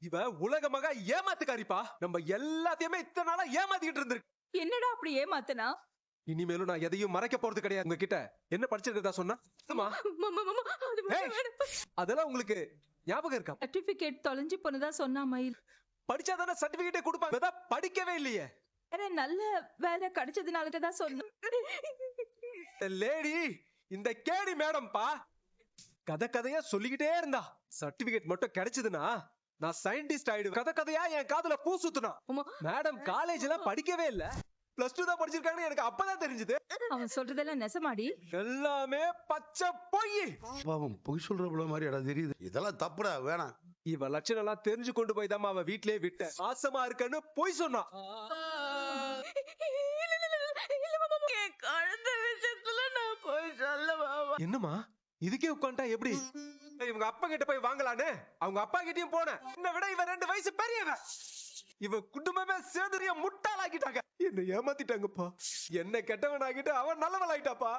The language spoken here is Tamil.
இவ உலகமாக ஏமாத்துக்காரிப்பா. நம்ம எல்லாத்தையுமே இத்தனை நாளா ஏமாத்திக்கிட்டு இருந்திருக்கு. என்னடா அப்படி ஏமாத்தனா? இனிமேலும் நான் எதையும் மறைக்க போறது கிடையாது உங்ககிட்ட. என்ன படிச்சிருக்கதா சொன்னா? அதெல்லாம் உங்களுக்கு ஞாபகம் இருக்கா? சர்டிபிகேட் தொலைஞ்சு போனதா சொன்னா மயில். படிச்சாதானே சர்டிபிகேட்டே கொடுப்பாங்க. படிக்கவே இல்லையே. வேற நல்ல வேலை கிடைச்சதுனால தான் சொன்னேன். லேடி இந்த கேடி மேடம்பா. கதையா சொல்லிக்கிட்டே இருந்தா. சர்டிபிகேட் மட்டும் கிடைச்சதுன்னா நான் சயின்டிஸ்ட் ஆயிடுவேன். கதையா என் காதுல பூ சுத்துனா. மேடம் காலேஜ்ல படிக்கவே இல்ல. +2 தான் படிச்சிருக்காங்கன்னு எனக்கு அப்பதான் தெரிஞ்சது. அவன் சொல்றதெல்லாம் நெசமாடி? எல்லாமே பச்சை பொய். பாவம் பொய் சொல்றவள மாதிரி அட தெரியுது. இதெல்லாம் தப்புடா, வேணாம். இவ லட்சணம் எல்லாம் தெரிஞ்சு கொண்டு போய் தான் அவ வீட்லயே விட்ட. ஆசமா இருக்கன்னு பொய் சொன்னா. என்னமா இதுக்கே உட்காண்டா எப்படி? இவங்க அப்பா கிட்ட போய் வாங்கலான்னு அவங்க அப்பா கிட்டயும் போனேன். என்ன விட இவ 2 வயசு பெரியவன். இவ குடும்பமே சேதுரிய முட்டாளாக்கிட்டாங்க. என்ன ஏமாத்திட்டாங்கப்பா. என்ன கெட்டவன் ஆகிட்டு அவன் நல்லவன் ஆயிட்டாப்பா.